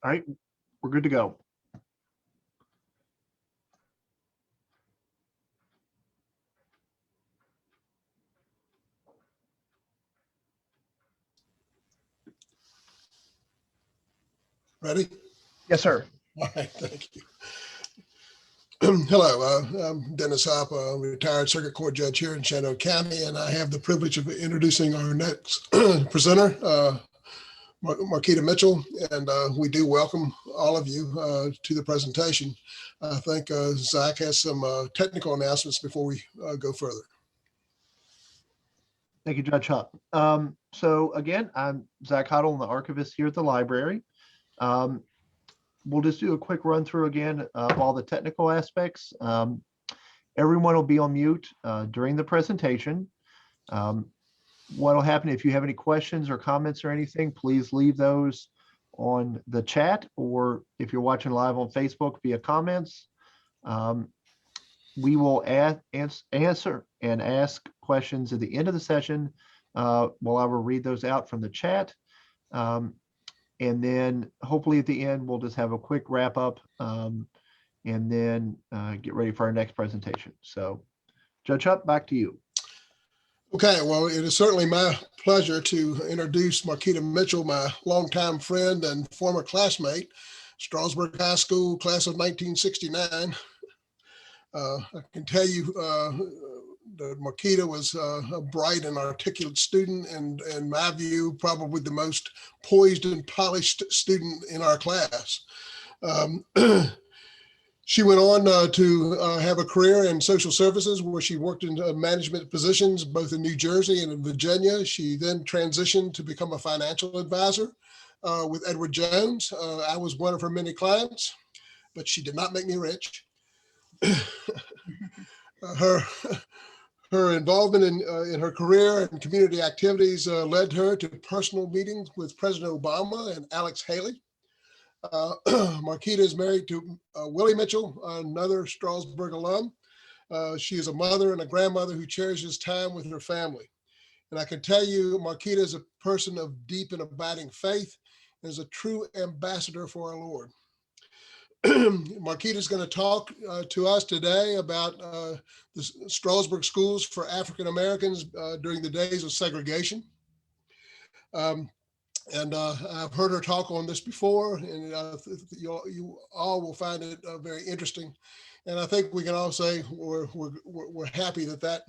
All right, we're good to go. Ready? Yes, sir. All right, thank you. Hello, I'm Dennis Hopp, a retired circuit court judge here in Shenandoah County, and I have the privilege of introducing our next presenter, Marquetta Mitchell, and we do welcome all of you to the presentation. I think Zach has some technical announcements before we go further. Thank you, Judge Hupp. So again, I'm Zach Huddle, I'm the archivist here at the library. We'll just do a quick run through again of all the technical aspects. Everyone will be on mute during the presentation. What will happen if you have any questions or comments or anything, please leave those on the chat, or if you're watching live on Facebook via comments. We will answer and ask questions at the end of the session. Well, I will read those out from the chat. And then hopefully at the end, we'll just have a quick wrap up and then get ready for our next presentation. So Judge Hupp, back to you. Okay, well, it is certainly my pleasure to introduce Marquetta Mitchell, my longtime friend and former classmate, Strasburg High School, class of 1969. I can tell you that Marquetta was a bright and articulate student, and in my view, probably the most poised and polished student in our class. She went on to have a career in social services, where she worked in management positions both in New Jersey and in Virginia. She then transitioned to become a financial advisor with Edward Jones. I was one of her many clients, but she did not make me rich. Her involvement in her career and community activities led her to personal meetings with President Obama and Alex Haley. Marquetta is married to Willie Mitchell, another Strasbourg alum. She is a mother and a grandmother who cherishes time with her family. And I can tell you, Marquetta is a person of deep and abiding faith and is a true ambassador for our Lord. Marquetta is going to talk to us today about the Strasbourg schools for African Americans during the days of segregation. And I've heard her talk on this before, and you all will find it very interesting. And I think we can all say we're happy that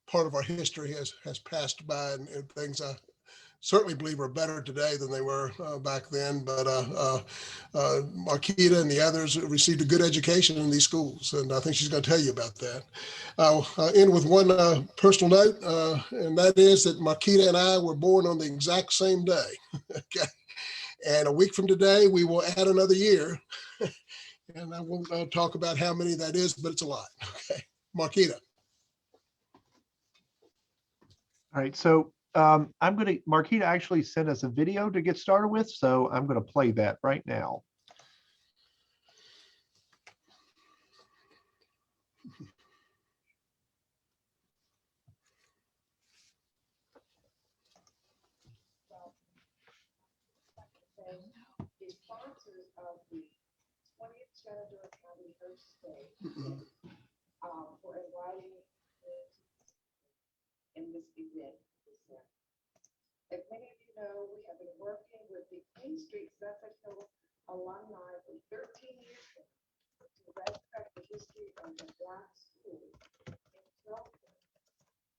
part of our history has passed by, and things certainly believe are better today than they were back then. But Marquetta and the others received a good education in these schools, and I think she's going to tell you about that. I'll end with one personal note, and that is that Marquetta and I were born on the exact same day. Okay, and a week from today, we will add another year, and I won't talk about how many that is, but it's a lot. Okay, Marquetta. All right, so Marquetta actually sent us a video to get started with, so I'm going to play that right now. Is sponsors of the 20th Shenandoah County Heritage Day for inviting in this event. As many of you know, we have been working with the Queen Street Suffolk Hill alumni for 13 years to respect the history of the Black school in Strasbourg.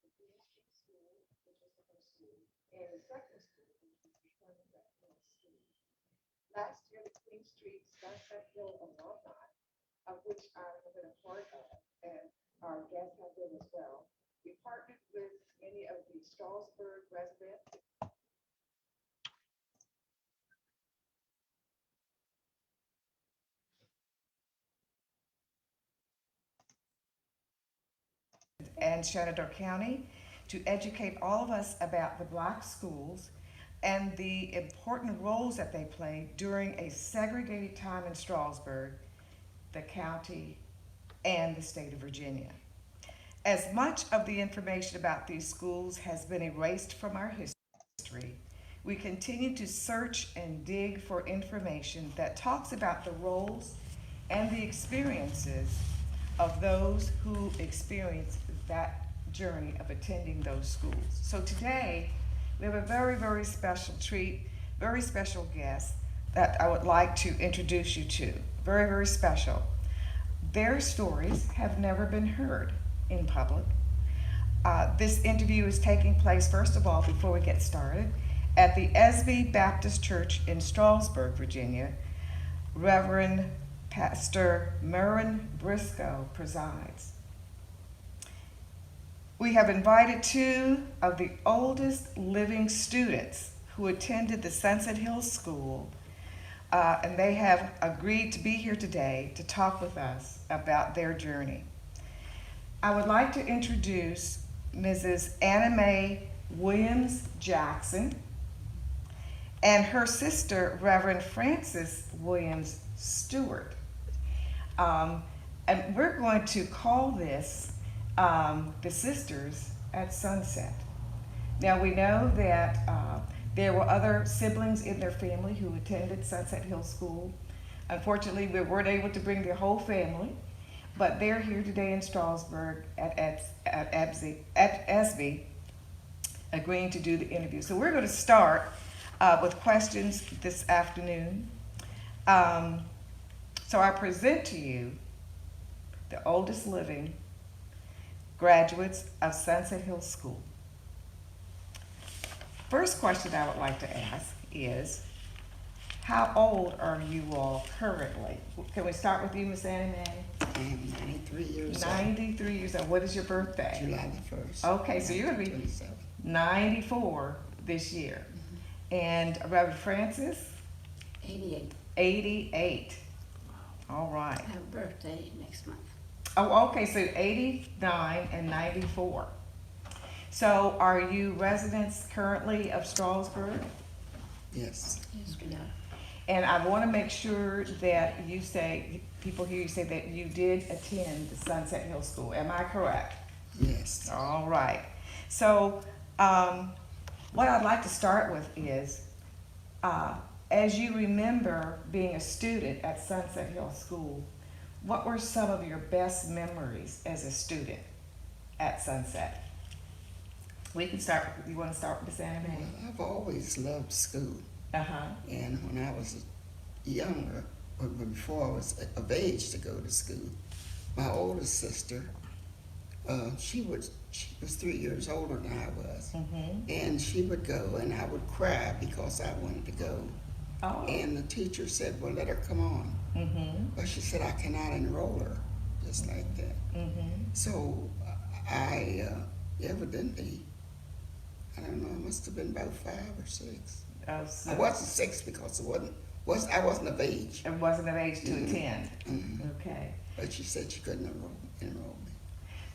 The Queen Street School, which is the first school, and the second school, which is the Shenandoah County School. Last year, the Queen Street Suffolk Hill alumni, of which I have been a part of, and our guests have been as well, we partnered with many of the Strasbourg residents. And Shenandoah County to educate all of us about the Black schools and the important roles that they play during a segregated time in Strasbourg, the county, and the state of Virginia. As much of the information about these schools has been erased from our history, we continue to search and dig for information that talks about the roles and the experiences of those who experience that journey of attending those schools. So today, we have a very, very special treat, very special guest that I would like to introduce you to. Very, very special. Their stories have never been heard in public. This interview is taking place, first of all, before we get started, at the Esby Baptist Church in Strasburg, Virginia. Reverend Pastor Merrin Briscoe presides. We have invited two of the oldest living students who attended the Sunset Hills School, and they have agreed to be here today to talk with us about their journey. I would like to introduce Mrs. Anna Mae Williams Jackson and her sister, Reverend Frances Williams Stewart. And we're going to call this the Sisters at Sunset. Now we know that there were other siblings in their family who attended Sunset Hill School. Unfortunately, we weren't able to bring their whole family, but they're here today in Strasbourg at Esby, agreeing to do the interview. So we're going to start with questions this afternoon. So I present to you the oldest living graduates of Sunset Hill School. First question I would like to ask is, how old are you all currently? Can we start with you, Miss Annie Mae? I'm 93 years 93 years old. What is your birthday? July the 1st. Okay, so you're going to be 27. 94 this year. And Reverend Francis? 88. 88. All right. I have a birthday next month. Oh, okay, so 89 and 94. So are you residents currently of Strasbourg? Yes. Yes, we are. And I want to make sure that you say, people hear you say that you did attend the Sunset Hill School. Am I correct? Yes. All right. So what I'd like to start with is, as you remember being a student at Sunset Hill School, what were some of your best memories as a student at Sunset? We can start, you want to start with Miss Anna Mae? Well, I've always loved school. Uh-huh. And when I was younger, or before I was of age to go to school, my oldest sister, she was 3 years older than I was. Mm-hmm. And she would go and I would cry because I wanted to go. Oh. And the teacher said, well, let her come on. Mm-hmm. But she said, I cannot enroll her, just like that. Mm-hmm. So I evidently, I don't know, it must have been about 5 or 6. Oh, so I wasn't 6 because I wasn't of age. it wasn't of age to attend. Mhm. Okay. But she said she couldn't enroll me.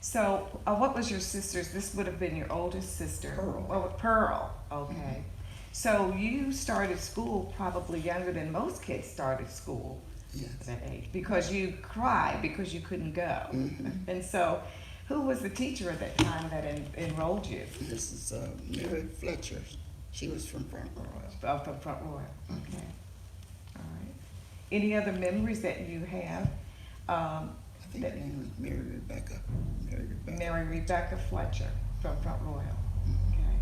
So what was your sister's? This would have been your oldest sister. Pearl. Oh, Pearl. Okay. So you started school probably younger than most kids started school Yes. at that age, because you cried because you couldn't go. Mhm. And so who was the teacher at that time that enrolled you? This is Mary Fletcher. She was from Front Royal. Oh, from Front Royal. Okay. All right. Any other memories that you have? I think her name was Mary Rebecca. Mary Rebecca Fletcher from Front Royal. Okay.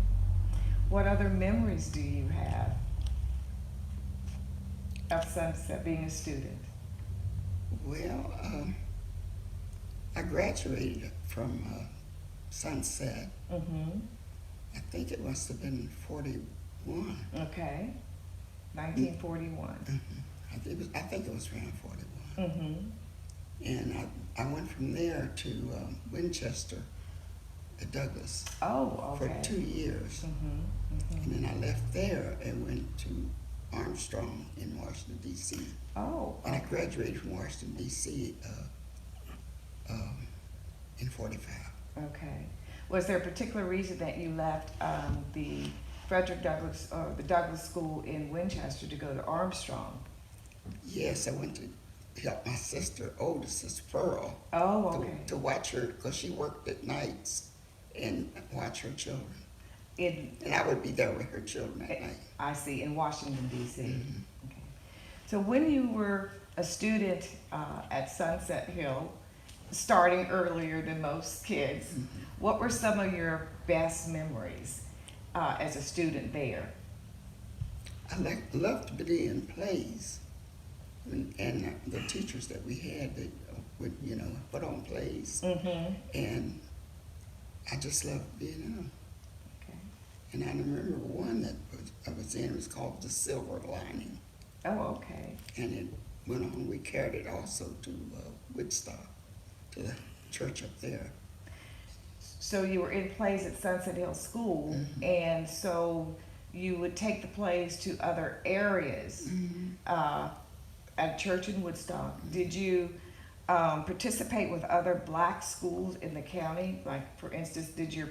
What other memories do you have of Sunset, being a student? Well, I graduated from Sunset. Mm-hmm. I think it must have been 41. Okay. 1941. I think it was around 41. Mm-hmm. And I went from there to Winchester at Douglas Oh, for okay. 2 years. Mm-hmm. Mm-hmm. And then I left there and went to Armstrong in Washington, D.C. Oh, And I graduated from Washington, D.C. In 45. okay. Was there a particular reason that you left the Frederick Douglass, or the Douglass School in Winchester, to go to Armstrong? Yes, I went to help my sister, oldest sister, Pearl, Oh, okay. to watch her, because she worked at nights, and watch her children. And I would be there with her children at night. I see, in Washington DC. Okay. So when you were a student at Sunset Hill, starting earlier than most kids, what were some of your best memories as a student there? I loved to be in plays, and the teachers that we had, they would, put on plays, and I just loved being in them. Okay. And I remember one that I was in, it was called The Silver Lining, Oh, okay. and it went on, we carried it also to Woodstock, to the church up there. So you were in plays at Sunset Hill School, and so you would take the plays to other areas at church in Woodstock. Did you participate with other black schools in the county? Like, for instance, did you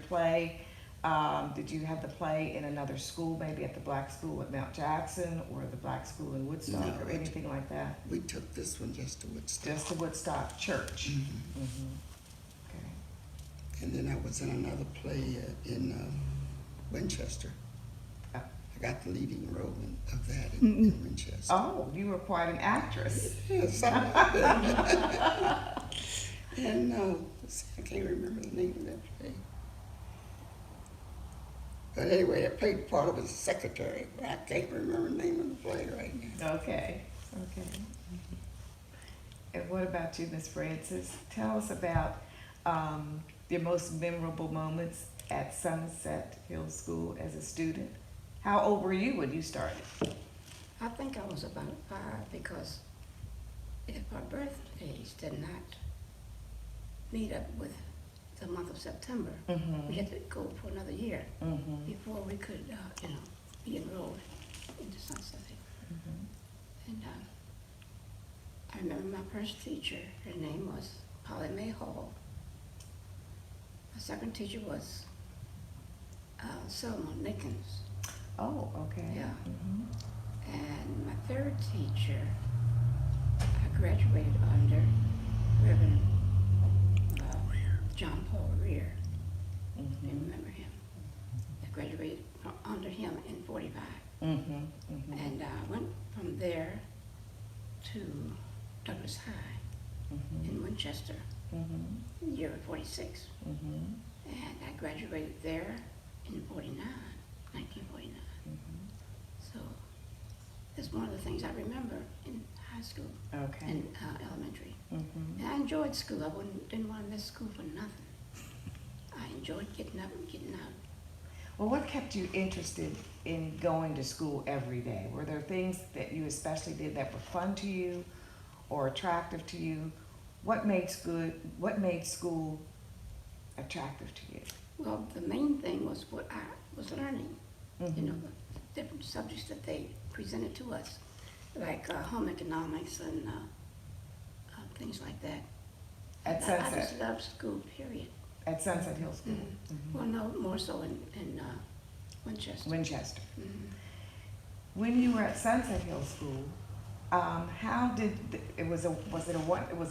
have the play in another school, maybe at the black school at Mount Jackson or the black school in Woodstock, No, or anything like that? We took this one just to Woodstock. Just to Woodstock Church? Okay. And then I was in another play in Winchester. Oh. I got the leading role of that in Winchester. Oh, you were quite an actress. Yeah, something like that. And let's see, I can't remember the name of that play. But anyway, I played part of a secretary, but I can't remember the name of the play right now. Okay. And what about you, Miss Francis? Tell us about your most memorable moments at Sunset Hill School as a student. How old were you when you started? I think I was about 5 because if our birthdays did not meet up with the month of September, we had to go for another year before we could, be enrolled into Sunset Hill. And I remember my first teacher, her name was Polly Mae Hall. My second teacher was Selma Nickens. Oh, okay. Yeah. And my third teacher, I graduated under Reverend John Paul Rear. You remember him? I graduated under him in 45. And I went from there to Douglas High in Winchester in the year of 46. And I graduated there in 1949. So it's one of the things I remember in high school and elementary. And I enjoyed school. I didn't want to miss school for nothing. I enjoyed getting up and getting out. Well, what kept you interested in going to school every day? Were there things that you especially did that were fun to you or attractive to you? What made school attractive to you? Well, the main thing was what I was learning. The different subjects that they presented to us, like home economics and things like that. At I Sunset? just loved school, period. At Sunset Hill School? Well, no, more so in Winchester. Winchester. When you were at Sunset Hill School, how did it was a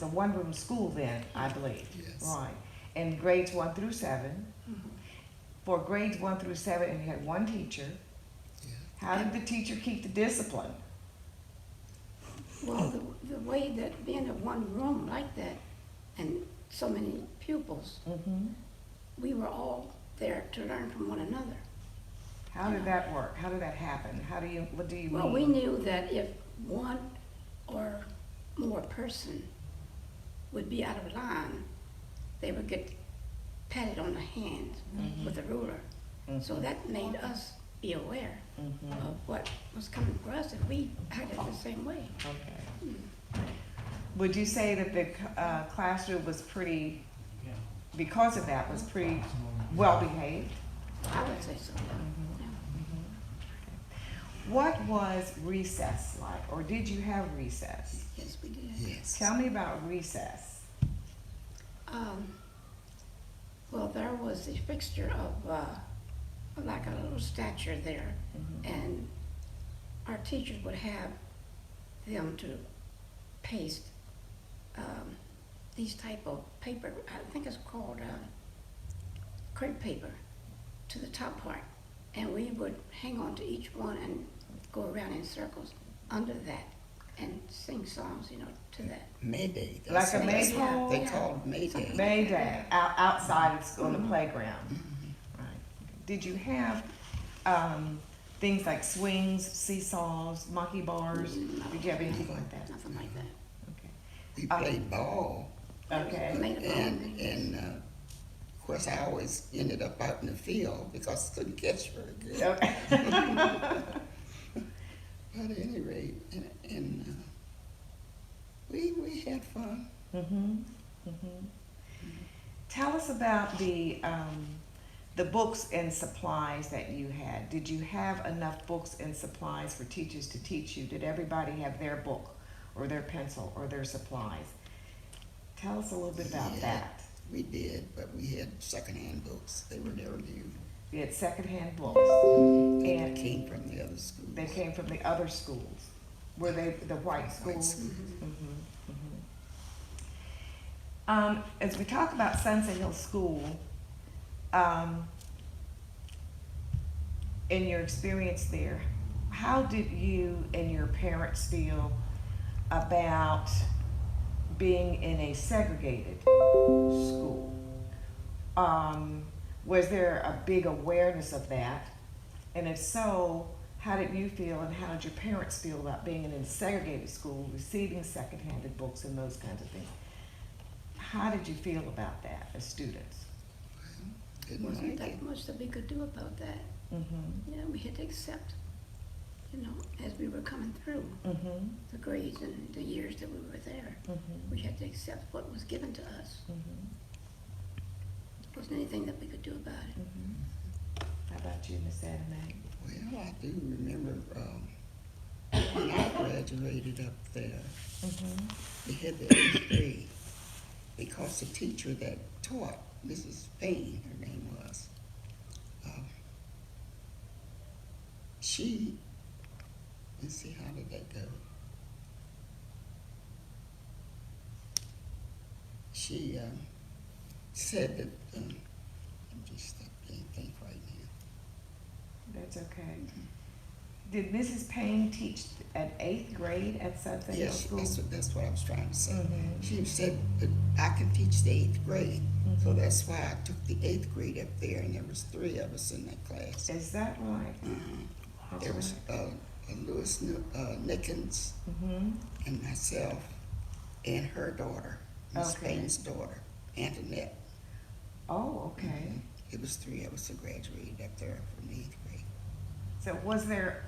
one-room school then, I believe? Yes. Right. And grades 1 through 7. For grades 1 through 7, and you had one teacher. Yeah. How did the teacher keep the discipline? Well, the way that being in one room like that and so many pupils, we were all there to learn from one another. How did that work? How did that happen? What do you mean? Well, we knew that if one or more person would be out of line, they would get patted on the hand with a ruler. So that made us be aware of what was coming for us if we acted the same way. Okay. Would you say that the classroom was pretty, because of that, was pretty well behaved? I would say so. Yeah. What was recess like, or did you have recess? Yes, we did. Yes. Tell me about recess. Well, there was a fixture of like a little statue there, and our teachers would have them to paste these type of paper, I think it's called crepe paper, to the top part would hang on to each one and go around in circles under that and sing songs, you know, to that. Mayday. Like a what they- maypole? They call it Mayday. May Day, outside of school, on the playground. Right. Did you have, things like swings, seesaws, monkey bars? Did you have anything like that? Nothing like that. We played ball, Okay. Made a ball. and of course, I always ended up out in the field because I couldn't catch very good. Okay. But at any rate, and we had fun. Tell us about the books and supplies that you had. Did you have enough books and supplies for teachers to teach you? Did everybody have their book or their pencil or their supplies? Tell us a little bit about Yeah. that. We did, but we had secondhand books. They were never new. You had secondhand books. They And came from the other schools. they came from the other schools. Were they the white White schools? schools. As we talk about Sunset Hill School, in your experience there, how did you and your parents feel about being in a segregated school? Was there a big awareness of that? And if so, how did you feel and how did your parents feel about being in a segregated school, receiving secondhand books and those kinds of things? How did you feel about that as students? Didn't Wasn't like that it. much that we could do about that. Mm-hmm. Yeah, we had to accept, you know, as we were coming through Mm-hmm. the grades and the years that we were there, Mm-hmm. we had to accept what was given to us. Mm-hmm. There wasn't anything that we could do about it. Mm-hmm. How about you, Miss Anime? Well, I do remember when I graduated up there, Mm-hmm. they had the 8th grade because the teacher that taught, Mrs. Payne, her name was, she, let's see, how did that go? She said that, I'm just can't think right now. That's okay. Did Mrs. Payne teach at 8th grade at Sunset Hill Yes, School? that's what I was trying to say. Mhm. She said that I could teach the 8th grade, so Mhm. that's why I took the 8th grade up there, and there was 3 of us in that class. Is that right? That's There was Louis Nickens Mm-hmm. and myself and her daughter, Miss Okay. Payne's daughter, Antoinette. Oh, okay. It was 3 of us that graduated up there from the 8th grade. So was there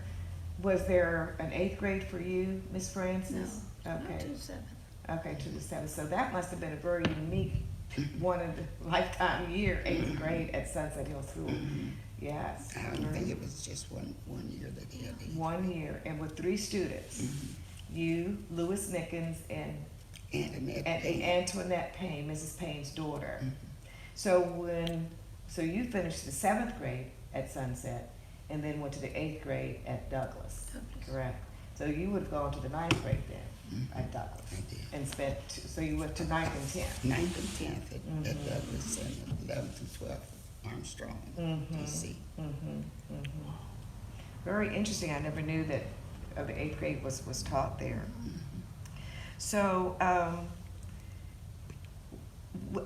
an 8th grade for you, Miss Francis? Not Okay. to the 7th. Okay, to the 7th. So that must have been a very unique, one of the lifetime year, 8th grade at Sunset Hill School. Yes. I don't think it was just one year that he had 8th 1 grade. year, and with 3 students. You, Louis Nickens, and Antoinette and Payne. Antoinette Payne, Mrs. Payne's daughter. So you finished the 7th grade at Sunset and then went to the 8th grade at Douglas, Douglas. correct? So you would have gone to the 9th grade then at Douglas I did. and so you went to 9th and 10th. 9th and 10th at Douglas, and 11th and 12th at Armstrong, DC. Very interesting. I never knew that the 8th grade was taught there. So,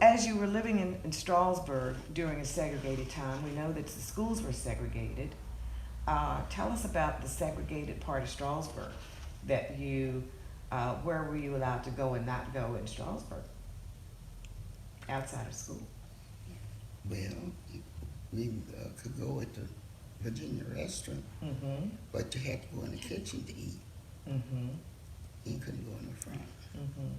as you were living in Strasbourg during a segregated time, we know that the schools were segregated. Tell us about the segregated part of Strasbourg that where were you allowed to go and not go in Strasbourg outside of school? Well, we could go at the Virginia restaurant, Mm-hmm. but you had to go in the kitchen to eat. Mm-hmm. You couldn't go in the front. Mm-hmm.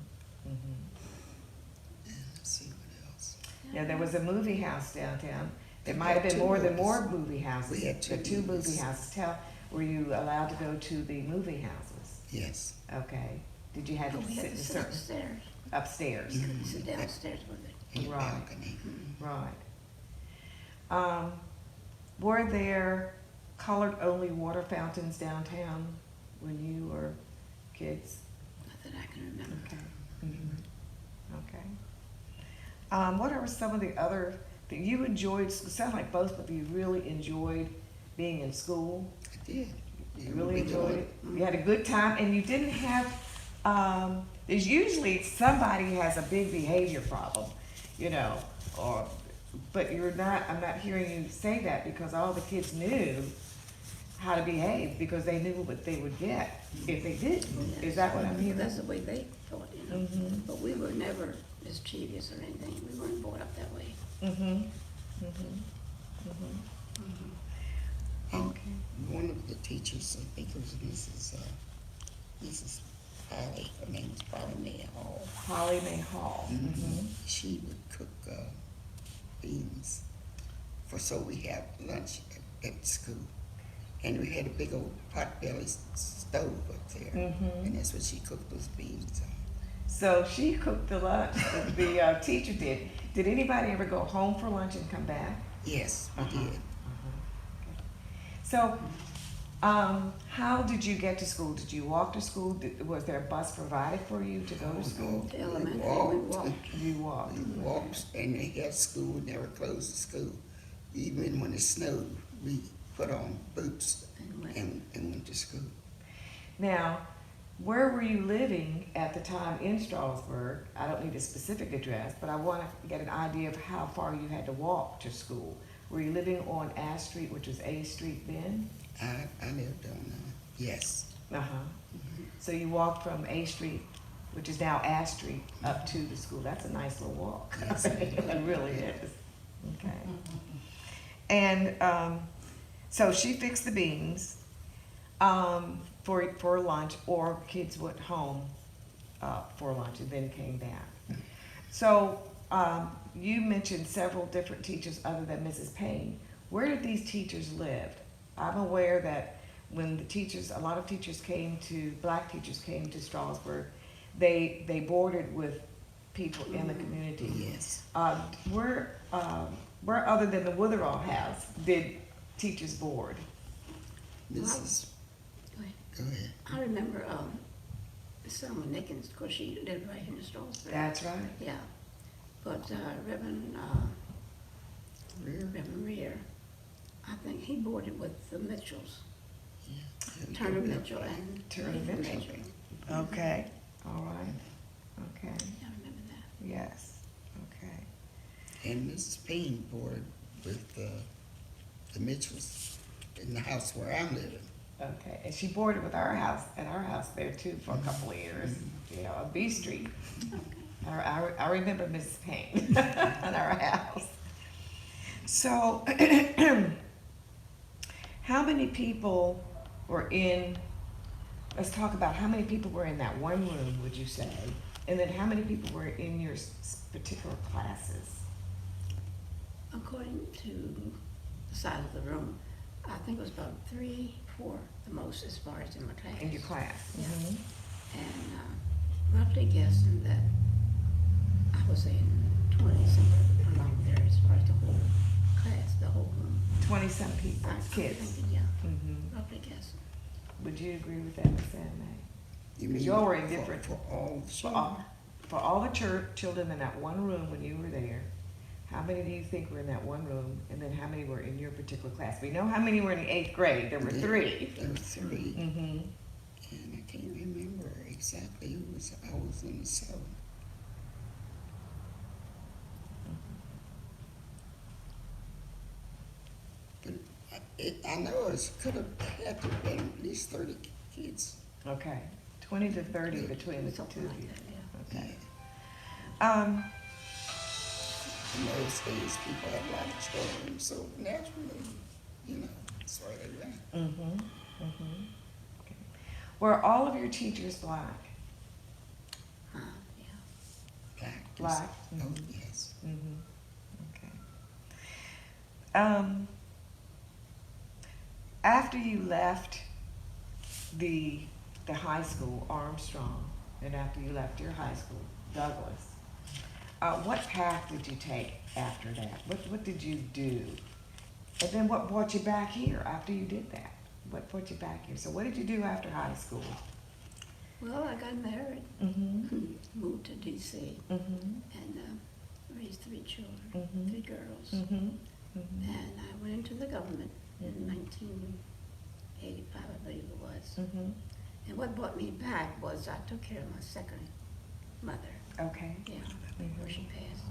And let's see what else. Yeah, there was a movie house downtown. There We might have had been 2 more than movies. more movie houses. We had 2 The 2 movie movies. houses. Were you allowed to go to the movie houses? Yes. Okay. Did you have But to we sit had in to a sit certain upstairs. upstairs? You couldn't sit downstairs with it. In the Right. balcony. Right. Were there colored-only water fountains downtown when you were kids? Not that I can remember. Okay. Okay. What are some of the other that you enjoyed? It sounds like both of you really enjoyed being in school? I did. You really enjoyed it? You had a good time, and you didn't have, there's usually somebody has a big behavior problem, you know, or, but you're not, I'm not hearing you say that because all the kids knew how to behave because they knew what they would get if they didn't. Is that what I'm hearing? That's the way they thought, you know. Mhm. But we were never mischievous or anything. We weren't brought up that way. Mm-hmm, mm-hmm, And Okay. one of the teachers, I think it was Mrs. Holly, her name was Polly Mae Hall. Holly Mae Hall. Mm-hmm. She would cook beans so we have lunch at school. And we had a big old pot-belly stove up there. Mhm. And that's what she cooked those beans on. So she cooked the lunch, the teacher did. Did anybody ever go home for lunch and come back? Yes, we did. So, how did you get to school? Did you walk to school? Was there a bus provided for you to go to school? The elementary, we walked. You walked. We walked, and they had school, we never closed the school. Even when it snowed, we put on boots and went to school. Now, where were you living at the time in Strasbourg? I don't need a specific address, but I want to get an idea of how far you had to walk to school. Were you living on Ash Street, which was A Street then? I lived on, yes. Uh-huh. So you walked from A Street, which is now Ash Street, up to the school. That's a nice little walk. Yes. It really is. Okay. And so she fixed the beans for lunch, or kids went home for lunch and then came back. So you mentioned several different teachers other than Mrs. Payne. Where did these teachers live? I'm aware that when the teachers, a lot of teachers black teachers came to Strasbourg, they boarded with people in the community. Yes. Where other than the Witherall House did teachers board? Mrs. Go ahead. Go ahead. I remember Selma Nickens, of course, she lived right in the Strasbourg. That's right. Yeah. But Reverend Rear, I think he boarded with the Mitchells, Turner Mitchell and Turner Nathan Mitchell. Okay, all right, okay, Yeah, I remember that. yes, okay. And Mrs. Payne boarded with the Mitchells in the house where I'm living. Okay, and she boarded with our house, at our house there too for a couple of years, you know, on B Street. I remember Mrs. Payne at our house. So, how many people were let's talk about how many people were in that one room, would you say? And then how many people were in your particular classes? According to the size of the room, I think it was about 3, 4 the most as far as in my class. In your class? Yeah. Mhm. And roughly guessing that I was in 20 somewhere along there as far as the whole class, the whole room. 20-some people, I'm kids. thinking, yeah, Mhm. roughly guessing. Would you agree with that, Ms. Anne? You mean Y'all were in for- different- For all the For all the children in that one room when you were there, how many do you think were in that one room? And then how many were in your particular class? We know how many were in the 8th grade. There were 3. There were 3. Mm-hmm. And I can't remember exactly who was, I was in the 7th. But I know it could have had to have been at least 30 kids. Okay, 20 to 30 between the two Something of like you. that, yeah. Okay. In those days, people had a lot of children, so naturally, that's why they ran. Mm-hmm. Mm-hmm. Okay. Were all of your teachers black? Yeah. Black. Black. Oh, Mhm. yes. Mm-hmm. Okay. After you left the high school, Armstrong, and after you left your high school, Douglas, what path did you take after that? What did you do? And then what brought you back here after you did that? What brought you back here? So what did you do after high school? Well, I got married, Mm-hmm. moved to D.C. Mm-hmm. and raised 3 children, Mhm. 3 girls. Mm-hmm. And I went into the government in 1985, I believe it was. Mm-hmm. And what brought me back was I took care of my second mother, Okay, yeah, before she passed.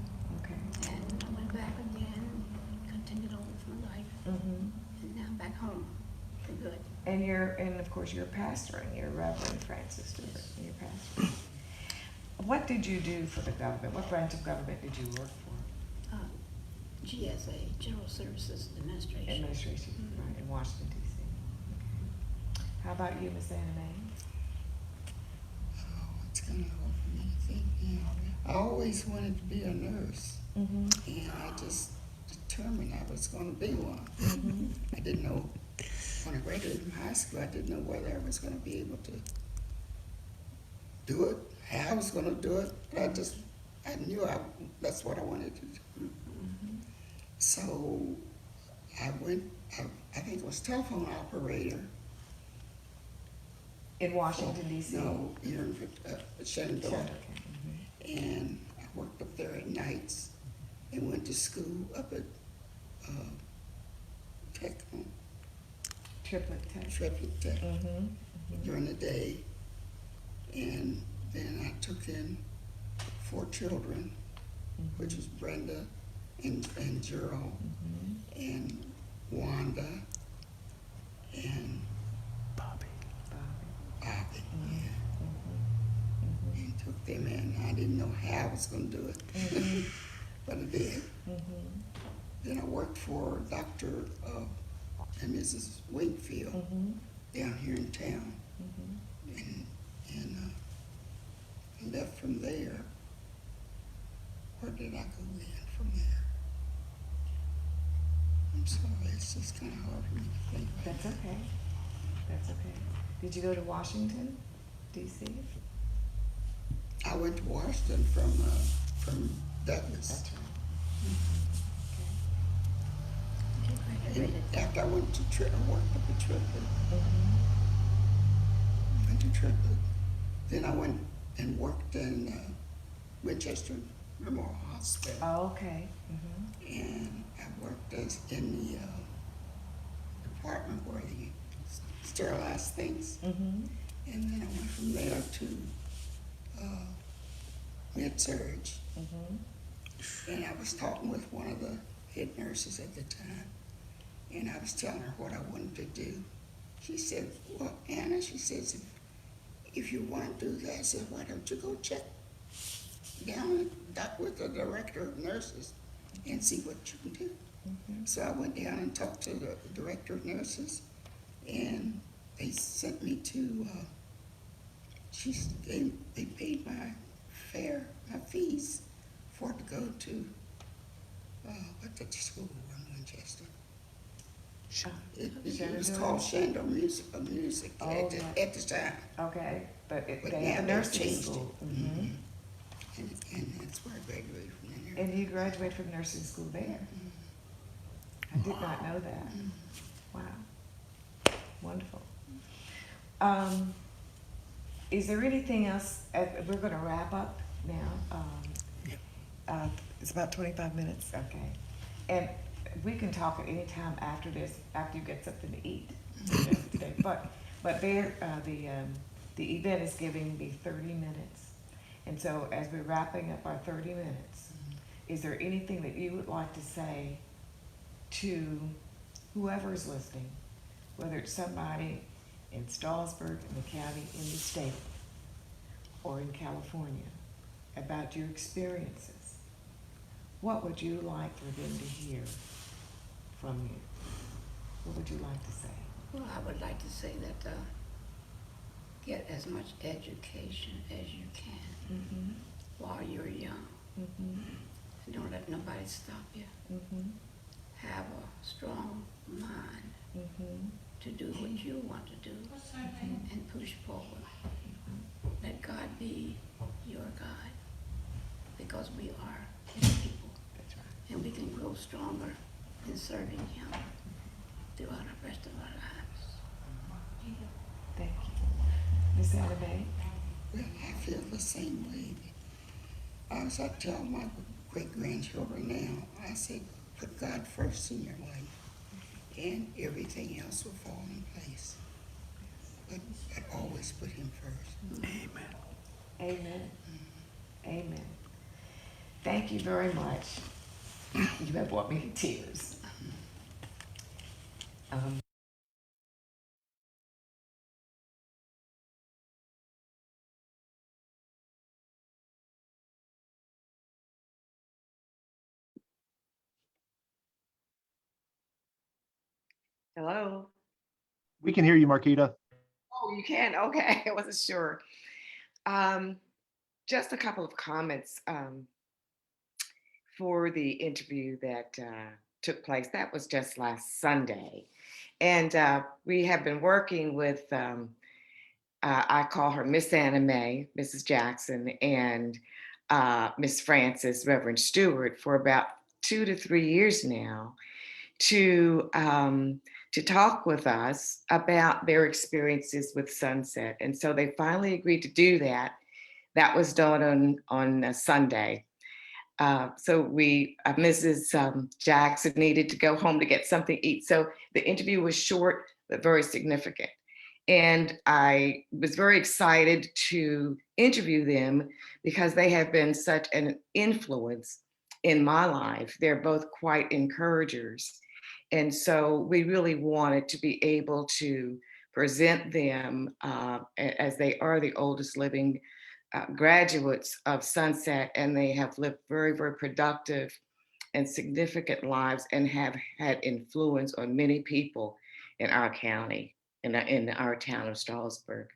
okay. And I went back again, continued on with my life, Mm-hmm. and now I'm back home for good. And of course, you're pastoring, you're Reverend Francis Stewart, and you're pastoring. What did you do for the government? What branch of government did you work for? GSA, General Services Administration. Administration, right, in Washington, D.C. Okay. How about you, Miss Anna Mae? Oh, it's kind of hard for me to think now. I always wanted to be a nurse, Mm-hmm. and I just determined I was going to be one. Mm-hmm. I didn't know, when I graduated from high school, I didn't know whether I was going to be able to do it, how I was going to do it, but I knew that's what I wanted to do. So I went, I think it was telephone operator. In Washington, D.C.? No, here in Shenandoah. Okay. Mm-hmm. And I worked up there at nights and went to school up at Tech, Triplet Tech? Triplet Tech Mm-hmm. during the day. And then I took in 4 children, which was Brenda and Gerald Mm-hmm. and Wanda and Bobby. Bobby. Yeah. And took them in. I didn't know how I was going to do it, but I did. Mm-hmm. Then I worked for Dr. And Mrs. Wingfield Mm-hmm. down here in town, Mm-hmm. and left from there. Where did I go in from there? I'm sorry, it's just kind of hard for me to think. That's okay. That's okay. Did you go to Washington, D.C.? I went to Washington from Douglas. That's right. You And graduated. after I went to I worked up at Triplet. Mm-hmm. Went to Triplet. Then I went and worked in Winchester Memorial Hospital. Oh, okay. Mm-hmm. And I worked in the department where they sterilize things. Mm-hmm. And then I went from there to med-surg. Mm-hmm. And I was talking with one of the head nurses at the time, and I was telling her what I wanted to do. She said, well, Anna, she says, if you want to do that, I said, why don't you go check down with the director of nurses and see what you can do. Mm-hmm. So I went down and talked to the director of nurses, and they sent me to, they paid my fees for to go to, what's that school in Winchester? It was Shenandoah? called Shenandoah Music Oh, at yeah. the time. Okay, but But they now have a they've nursing changed school. it. Mm-hmm. And that's where I graduated from there. And you graduated from nursing school there? I did not know that. Wow. Wonderful. Is there anything else, we're gonna wrap up now. It's about 25 minutes. Okay. And we can talk at any time after this, after you get something to eat. Today. But there, the event is giving me 30 minutes. And so as we're wrapping up our 30 minutes, is there anything that you would like to say to whoever is listening, whether it's somebody in Strasburg, in the county, in the state, or in California, about your experiences? What would you like for them to hear from you? What would you like to say? Well, I would like to say that get as much education as you can Mm-hmm. while you're young. Mm-hmm. And don't let nobody stop you. Mm-hmm. Have a strong mind Mm-hmm. to do what you want to do and push forward. Let God be your guide, because we are His people, That's right. and we can grow stronger in serving Him throughout the rest of our lives. Thank you. Miss Anna Mae? Well, I feel the same way. As I tell my great-grandchildren now, I say, put God first in your life, and everything else will fall in place. But always put him first. Amen. Amen. Thank you very much. You have brought me to tears. Hello. We can hear you, Marquita. Oh, you can? Okay. I wasn't sure. Um, just a couple of comments for the interview that took place. That was just last Sunday. And we have been working with, I call her Miss Anna Mae, Mrs. Jackson, and Miss Frances, Reverend Stewart, for about 2 to 3 years now to talk with us about their experiences with Sunset. And so they finally agreed to do that. That was done on a Sunday. So Mrs. Jackson needed to go home to get something to eat. So the interview was short, but very significant. And I was very excited to interview them because they have been such an influence in my life. They're both quite encouragers. And so we really wanted to be able to present them as they are the oldest living graduates of Sunset, and they have lived very, very productive and significant lives and have had influence on many people in our county, in our town of Strasbourg.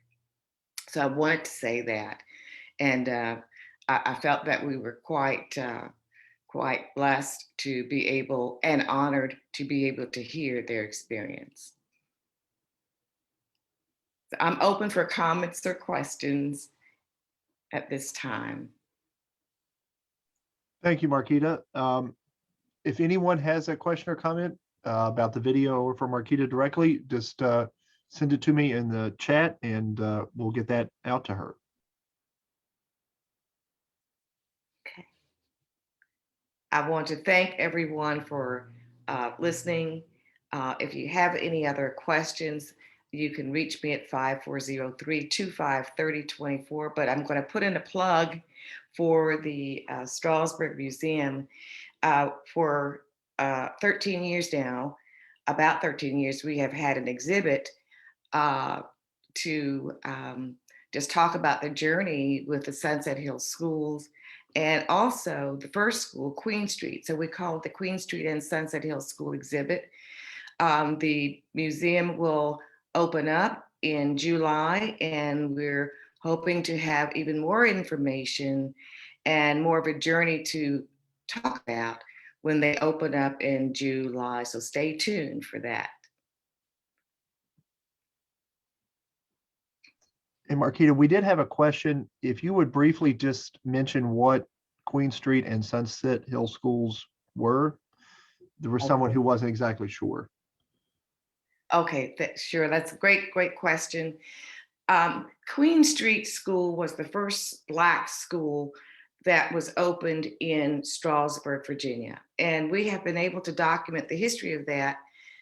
So I wanted to say that. And I felt that we were quite blessed to be able and honored to be able to hear their experience. So I'm open for comments or questions at this time. Thank you, Marquita. If anyone has a question or comment about the video or for Marquita directly, just send it to me in the chat and we'll get that out to her. Okay. I want to thank everyone for listening. If you have any other questions, you can reach me at 5403-2530-24. But I'm going to put in a plug for the Strasbourg Museum. For 13 years now, about 13 years, we have had an exhibit to just talk about the journey with the Sunset Hills schools and also the first school, Queen Street. So we call it the Queen Street and Sunset Hills School exhibit. The museum will open up in July, and we're hoping to have even more information and more of a journey to talk about when they open up in July. So stay tuned for that. And Marquita, we did have a question. If you would briefly just mention what Queen Street and Sunset Hill schools were. There was someone who wasn't exactly sure. Okay, sure. That's a great question. Queen Street School was the first Black school that was opened in Strasburg, Virginia. And we have been able to document the history of that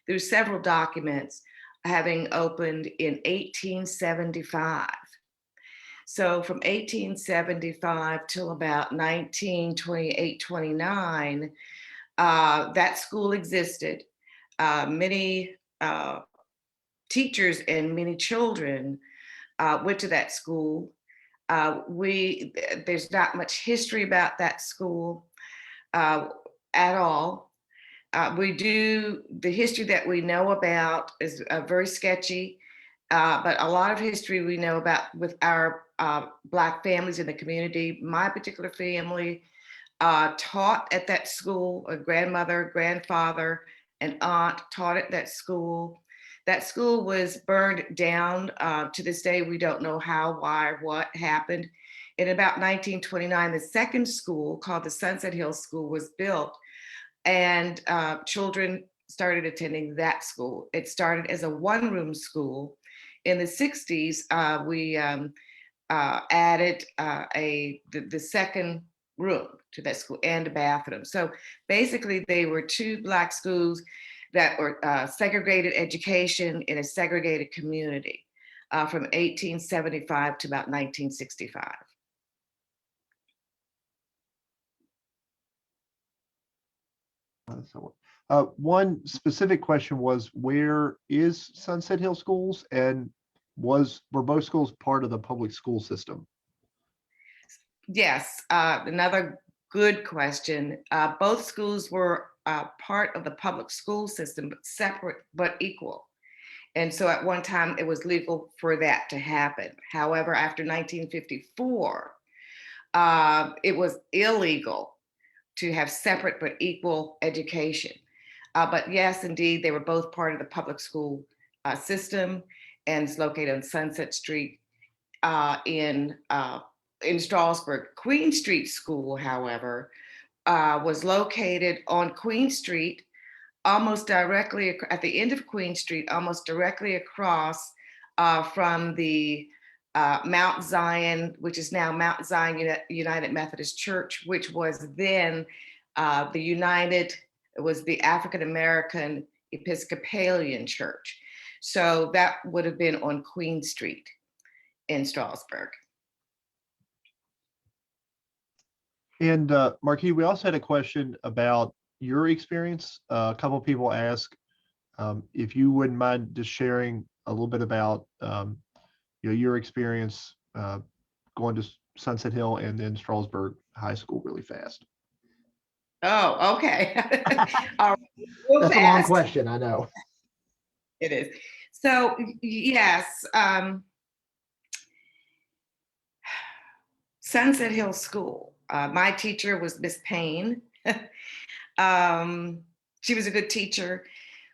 through several documents, having opened in 1875. So from 1875 till about 1928, 29, that school existed. Many teachers and many children went to that school. There's not much history about that school at all. The history that we know about is very sketchy, but a lot of history we know about with our Black families in the community. My particular family taught at that school. A grandmother, grandfather, and aunt taught at that school. That school was burned down. To this day, we don't know how, why, or what happened. In about 1929, the second school, called the Sunset Hills School, was built, and children started attending that school. It started as a one-room school. In the 60s, we added the second room to that school and a bathroom. So basically, they were two Black schools that were segregated education in a segregated community from 1875 to about 1965. One specific question was, where is Sunset Hill Schools, and were both schools part of the public school system? Yes, another good question. Both schools were part of the public school system, but separate but equal. And so at one time it was legal for that to happen. However, after 1954, it was illegal to have separate but equal education. But yes, indeed, they were both part of the public school system, and it's located on Sunset Street in Strasbourg. Queen Street School, however, was located on Queen Street, almost directly at the end of Queen Street, almost directly across from the Mount Zion, which is now Mount Zion United Methodist Church, which was then it was the African American Episcopalian Church. So that would have been on Queen Street in Strasbourg. And Marquis, we also had a question about your experience. A couple of people asked if you wouldn't mind just sharing a little bit about your experience going to Sunset Hill and then Strasbourg High School really fast. Oh, okay. All right. Real That's a long fast. question, I know. It is. So yes, Sunset Hill School. My teacher was Miss Payne. She was a good teacher.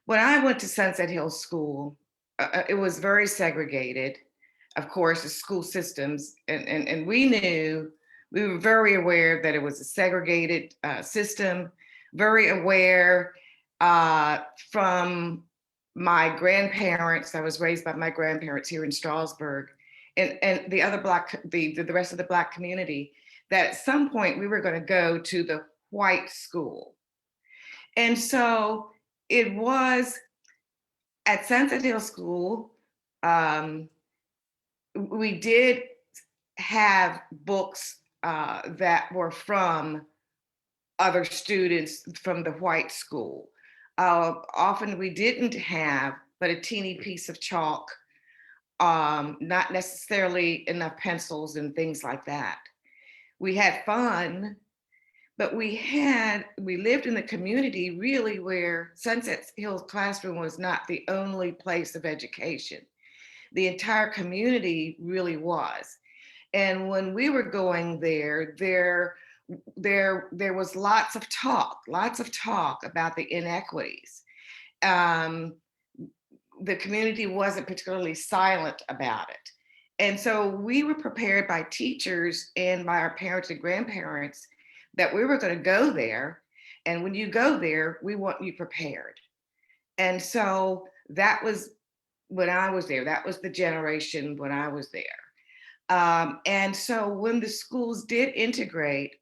When I went to Sunset Hill School, it was very segregated. Of course, the school systems, and we were very aware that it was a segregated system, very aware from my grandparents. I was raised by my grandparents here in Strasbourg, and the rest of the Black community, that at some point we were going to go to the white school. And so it was at Sunset Hill School, we did have books that were from other students from the white school. Often we didn't have but a teeny piece of chalk, not necessarily enough pencils and things like that. We had fun, but we lived in the community really where Sunset Hills classroom was not the only place of education. The entire community really was. And when we were going there was lots of talk about the inequities. The community wasn't particularly silent about it. And so we were prepared by teachers and by our parents and grandparents that we were going to go there. And when you go there, we want you prepared. And so that was when I was there. That was the generation when I was there. And so when the schools did integrate,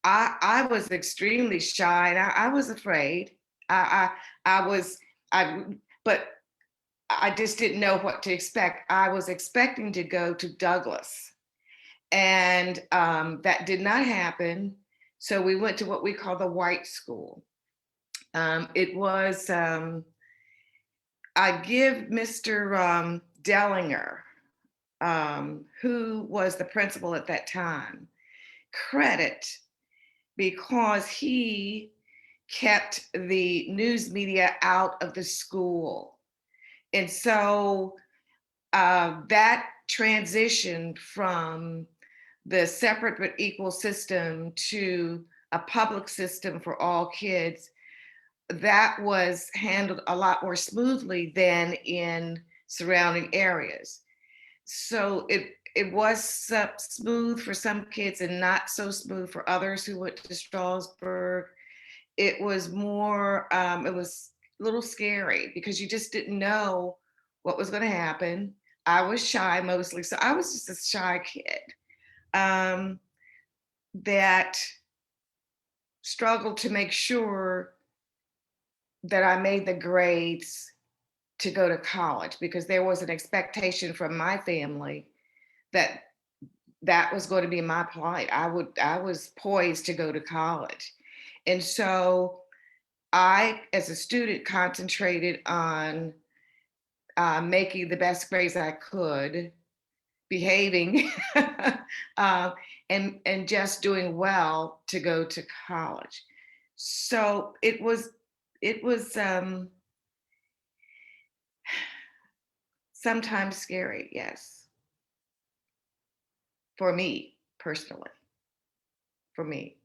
I was extremely shy, and I was afraid. But I just didn't know what to expect. I was expecting to go to Douglas, and that did not happen. So we went to what we call the white school. It was, I give Mr. Dellinger, who was the principal at that time, credit because he kept the news media out of the school. And so that transition from the separate but equal system to a public system for all kids, that was handled a lot more smoothly than in surrounding areas. So it was smooth for some kids and not so smooth for others who went to Strasbourg. It was more, it was a little scary because you just didn't know what was going to happen. I was shy mostly, so I was just a shy kid that struggled to make sure that I made the grades to go to college, because there was an expectation from my family that that was going to be my plight. I was poised to go to college. And so I, as a student, concentrated on making the best grades I could, behaving, uh, and just doing well to go to college. So it was sometimes scary, yes, for me personally, for me.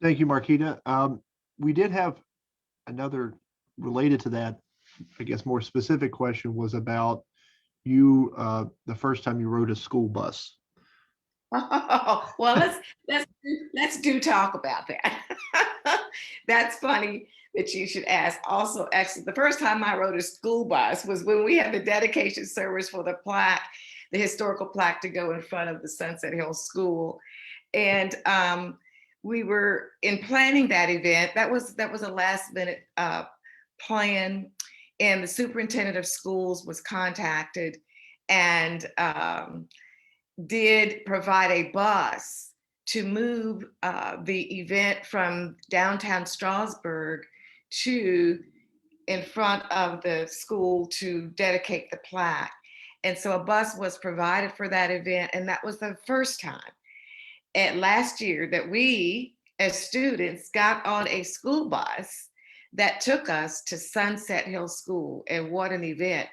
Thank you, Marquita. We did have another related to that, I guess, more specific question was about you, the first time you rode a school bus. Oh, well, let's do talk about that. That's funny that you should ask. Also, actually, the first time I rode a school bus was when we had the dedication service for the plaque, the historical plaque to go in front of the Sunset Hill School, and we were in planning that event. That was a last minute plan, and the superintendent of schools was contacted, and did provide a bus to move the event from downtown Strasbourg to in front of the school to dedicate the plaque. And so a bus was provided for that event. And that was the first time at last year that we as students got on a school bus that took us to Sunset Hill School. And what an event.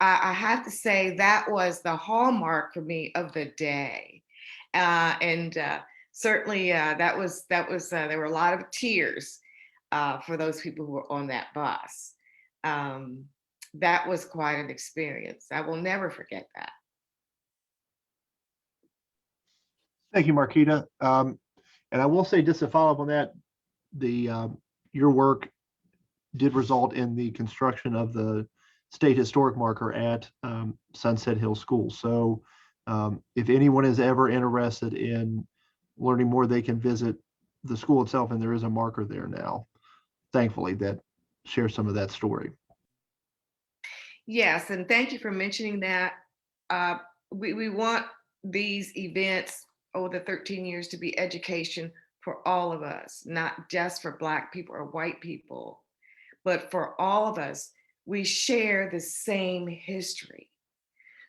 I have to say that was the hallmark for me of the day. And certainly there were a lot of tears for those people who were on that bus. That was quite an experience. I will never forget that. Thank you, Marquita. And I will say, just to follow up on that, your work did result in the construction of the state historic marker at Sunset Hill School. So if anyone is ever interested in learning more, they can visit the school itself, and there is a marker there now, thankfully, that shares some of that story. Yes, and thank you for mentioning that. We want these events over the 13 years to be education for all of us, not just for Black people or white people, but for all of us. We share the same history.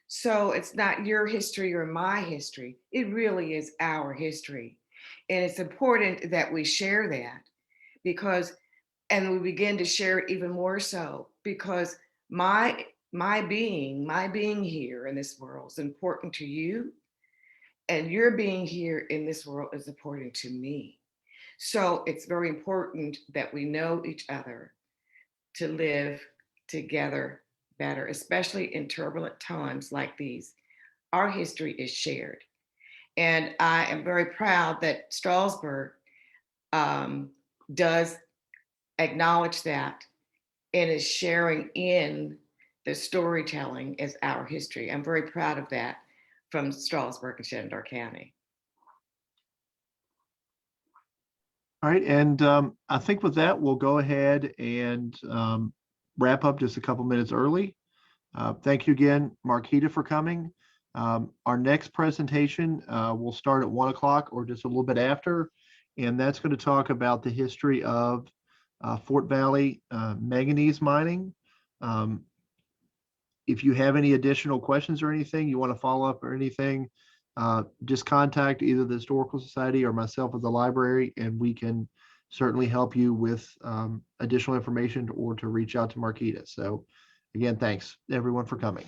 So it's not your history or my history. It really is our history. And it's important that we share that, because, and we begin to share it even more so, because my being here in this world is important to you, and your being here in this world is important to me. So it's very important that we know each other to live together better, especially in turbulent times like these. Our history is shared. And I am very proud that Strasbourg does acknowledge that and is sharing in the storytelling as our history. I'm very proud of that from Strasbourg and Shenandoah County. All right, and I think with that, we'll go ahead and wrap up just a couple minutes early. Thank you again, Marquita, for coming. Our next presentation will start at 1 o'clock or just a little bit after, and that's going to talk about the history of Fort Valley manganese mining. If you have any additional questions or anything, you want to follow up or anything, just contact either the Historical Society or myself at the library, and we can certainly help you with additional information or to reach out to Marquita. So again, thanks everyone for coming.